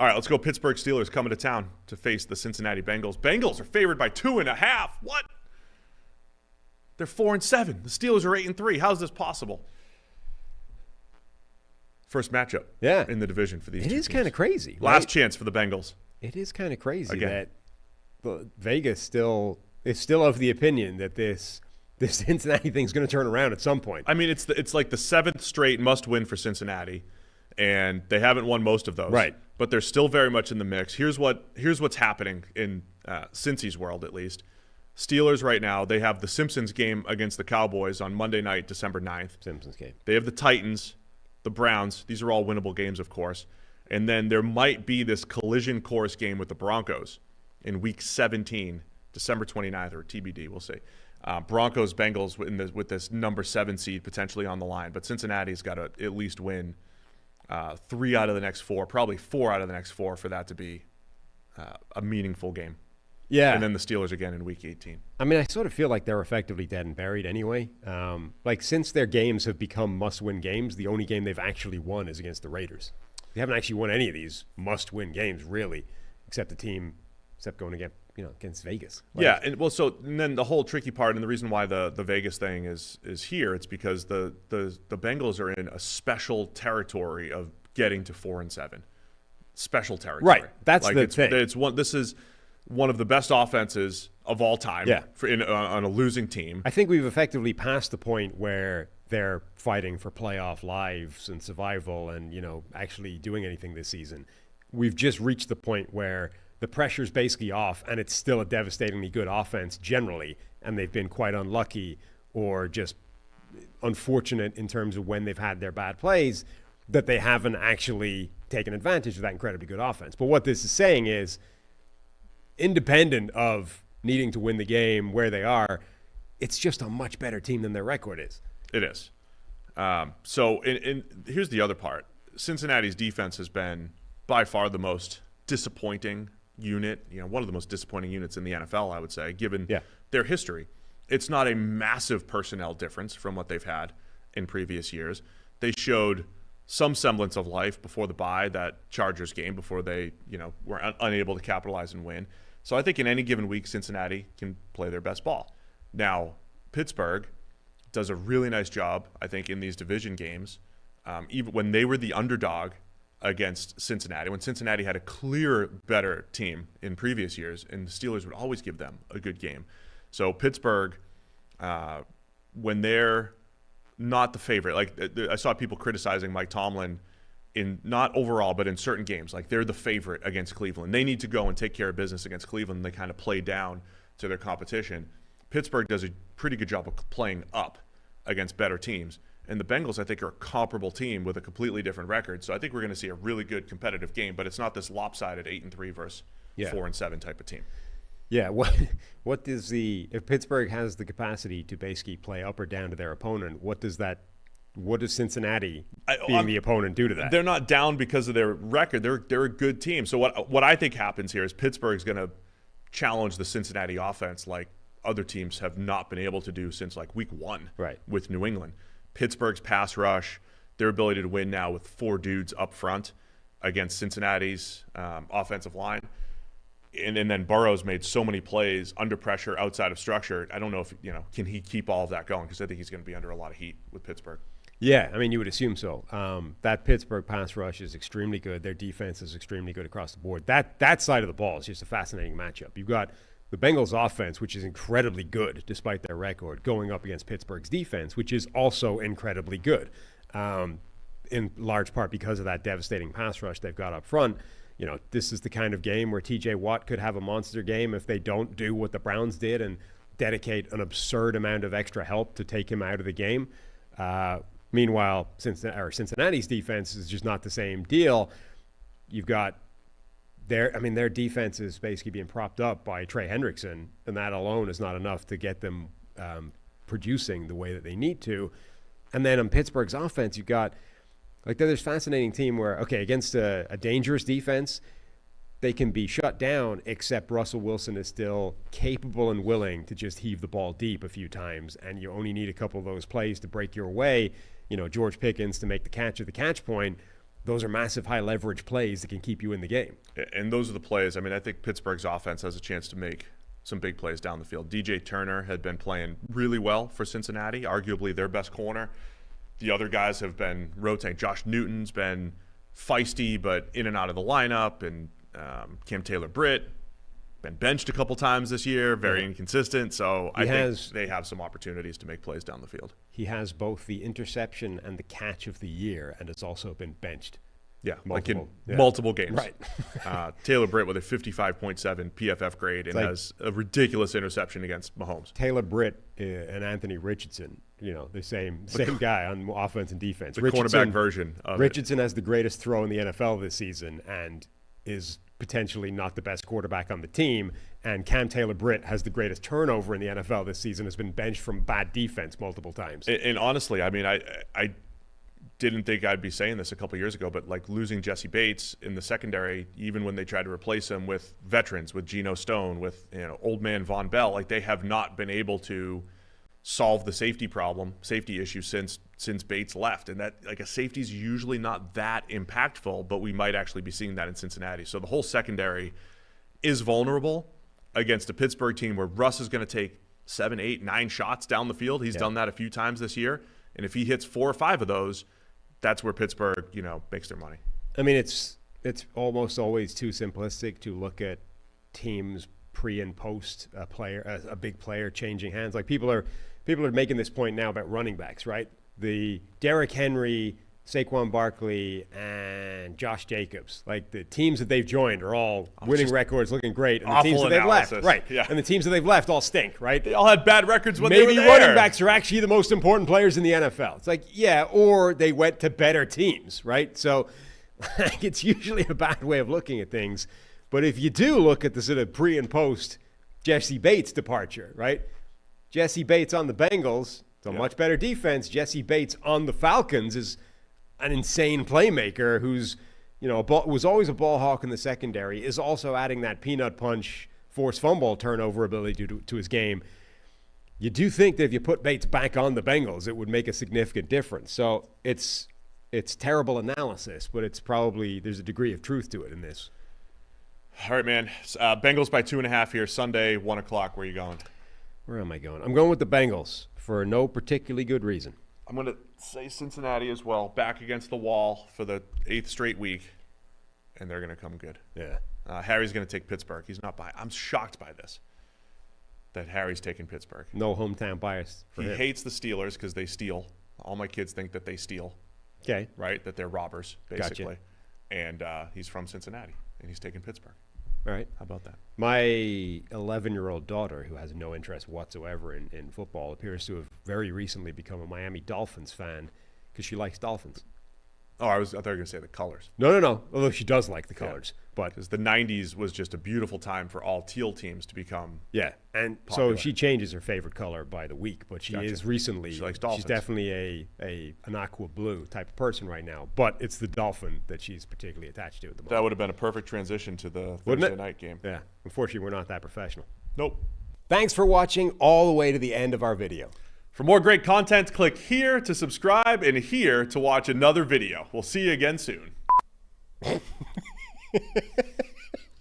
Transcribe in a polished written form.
All right, let's go. Pittsburgh Steelers coming to town to face the Cincinnati Bengals. Bengals are favored by 2.5. What? They're 4-7. The Steelers are 8-3. How's this possible? First matchup in the division for these two teams. It is kind of crazy. Last chance for the Bengals. It is kind of crazy Again. that Vegas is still of the opinion that this Cincinnati thing's going to turn around at some point. I mean, it's like the 7th straight must-win for Cincinnati, and they haven't won most of those. Right. But they're still very much in the mix. Here's what's happening in Cincy's world, at least. Steelers right now, they have the Simpsons game against the Cowboys on Monday night, December 9th. Simpsons game. They have the Titans, the Browns. These are all winnable games, of course. And then there might be this collision course game with the Broncos in Week 17, December 29th, or TBD, we'll see. Broncos-Bengals with this number 7 seed potentially on the line. But Cincinnati's got to at least win 3 out of the next 4, probably 4 out of the next 4 for that to be a meaningful game. Yeah. And then the Steelers again in Week 18. I mean, I sort of feel like they're effectively dead and buried anyway. Since their games have become must-win games, the only game they've actually won is against the Raiders. They haven't actually won any of these must-win games, really, except going against Vegas. And then the whole tricky part, and the reason why the Vegas thing is here, it's because the Bengals are in a special territory of getting to 4-7. Special territory. Right. That's the thing. This is one of the best offenses of all time on a losing team. I think we've effectively passed the point where they're fighting for playoff lives and survival and, actually doing anything this season. We've just reached the point where the pressure's basically off and it's still a devastatingly good offense generally, and they've been quite unlucky or just unfortunate in terms of when they've had their bad plays that they haven't actually taken advantage of that incredibly good offense. But what this is saying is, independent of needing to win the game where they are, it's just a much better team than their record is. It is. Here's the other part. Cincinnati's defense has been by far the most disappointing unit, one of the most disappointing units in the NFL, I would say, given their history. It's not a massive personnel difference from what they've had in previous years. They showed some semblance of life before the bye, that Chargers game, before they, were unable to capitalize and win. So I think in any given week, Cincinnati can play their best ball. Now, Pittsburgh does a really nice job, I think, in these division games. Even when they were the underdog against Cincinnati, when Cincinnati had a clear better team in previous years, and the Steelers would always give them a good game. So Pittsburgh, when they're not the favorite, I saw people criticizing Mike Tomlin in not overall, but in certain games, like they're the favorite against Cleveland. They need to go and take care of business against Cleveland. They kind of play down to their competition. Pittsburgh does a pretty good job of playing up against better teams. And the Bengals, I think, are a comparable team with a completely different record. So I think we're going to see a really good competitive game, but it's not this lopsided 8-3 versus 4-7 type of team. Yeah, what does if Pittsburgh has the capacity to basically play up or down to their opponent, what does Cincinnati being the opponent do to that? They're not down because of their record. They're a good team. So what I think happens here is Pittsburgh's going to challenge the Cincinnati offense like other teams have not been able to do since week 1 with New England. Pittsburgh's pass rush, their ability to win now with 4 dudes up front against Cincinnati's offensive line. And then Burrow's made so many plays under pressure, outside of structure. I don't know if, can he keep all of that going? Because I think he's going to be under a lot of heat with Pittsburgh. Yeah, I mean, you would assume so. That Pittsburgh pass rush is extremely good. Their defense is extremely good across the board. That side of the ball is just a fascinating matchup. You've got the Bengals offense, which is incredibly good despite their record, going up against Pittsburgh's defense, which is also incredibly good, in large part because of that devastating pass rush they've got up front. This is the kind of game where TJ Watt could have a monster game if they don't do what the Browns did and dedicate an absurd amount of extra help to take him out of the game. Meanwhile, Cincinnati's defense is just not the same deal. You've got their defense is basically being propped up by Trey Hendrickson, and that alone is not enough to get them producing the way that they need to. And then on Pittsburgh's offense, you've got they're this fascinating team where, against a dangerous defense, they can be shut down, except Russell Wilson is still capable and willing to just heave the ball deep a few times, and you only need a couple of those plays to break your way. George Pickens to make the catch at the catch point. those are massive high leverage plays that can keep you in the game. And those are the plays. I mean, I think Pittsburgh's offense has a chance to make some big plays down the field. DJ Turner had been playing really well for Cincinnati, arguably their best corner. The other guys have been rotating. Josh Newton's been feisty, but in and out of the lineup. And Cam Taylor-Britt been benched a couple times this year, very inconsistent. So I think they have some opportunities to make plays down the field. He has both the interception and the catch of the year, and it's also been benched. Yeah, multiple games. Right. Taylor-Britt with a 55.7 PFF grade and has a ridiculous interception against Mahomes. Taylor-Britt and Anthony Richardson, the same guy on offense and defense. The cornerback version of Richardson has the greatest throw in the NFL this season and is potentially not the best quarterback on the team. And Cam Taylor-Britt has the greatest turnover in the NFL this season, has been benched from bad defense multiple times. And honestly, I mean, I didn't think I'd be saying this a couple years ago, but like losing Jessie Bates in the secondary, even when they tried to replace him with veterans, with Geno Stone, with old man Von Bell, like they have not been able to solve the safety issue since Bates left. And that, like, a safety's usually not that impactful, but we might actually be seeing that in Cincinnati. So the whole secondary is vulnerable against a Pittsburgh team where Russ is going to take 7, 8, 9 shots down the field. He's done that a few times this year. And if he hits 4 or 5 of those, that's where Pittsburgh, makes their money. I mean, it's almost always too simplistic to look at teams pre and post a big player changing hands. Like people are making this point now about running backs, right? The Derrick Henry, Saquon Barkley, and Josh Jacobs, like the teams that they've joined are all winning records, looking great, and the teams that they've left, right? Yeah. And the teams that they've left all stink, right? They all had bad records when they were there. Maybe running backs are actually the most important players in the NFL. It's like, yeah, or they went to better teams, right? So it's usually a bad way of looking at things. But if you do look at the sort of pre and post Jessie Bates departure, right? Jessie Bates on the Bengals, it's a much better defense. Jessie Bates on the Falcons is an insane playmaker who's, was always a ball hawk in the secondary, is also adding that peanut punch, forced fumble turnover ability to his game. You do think that if you put Bates back on the Bengals, it would make a significant difference. So it's terrible analysis, but it's probably, there's a degree of truth to it in this. All right, man. Bengals by 2.5 here, Sunday, 1 o'clock. Where are you going? Where am I going? I'm going with the Bengals for no particularly good reason. I'm going to say Cincinnati as well, back against the wall for the 8th straight week, and they're going to come good. Yeah. Harry's going to take Pittsburgh. He's not I'm shocked by this, that Harry's taking Pittsburgh. No hometown bias for him. He hates the Steelers because they steal. All my kids think that they steal. Okay. Right? That they're robbers, basically. Gotcha. And he's from Cincinnati, and he's taking Pittsburgh. All right. How about that? My 11-year-old daughter, who has no interest whatsoever in football, appears to have very recently become a Miami Dolphins fan because she likes dolphins. Oh, I thought you were going to say the colors. No. Although she does like the colors. But because the 90s was just a beautiful time for all teal teams to become and popular. So she changes her favorite color by the week, but she is recently, she likes dolphins. She's definitely an aqua blue type of person right now, but it's the dolphin that she's particularly attached to at the moment. That would have been a perfect transition to the Thursday night game. Yeah. Unfortunately, we're not that professional. Nope. Thanks for watching all the way to the end of our video. For more great content, click here to subscribe and here to watch another video. We'll see you again soon.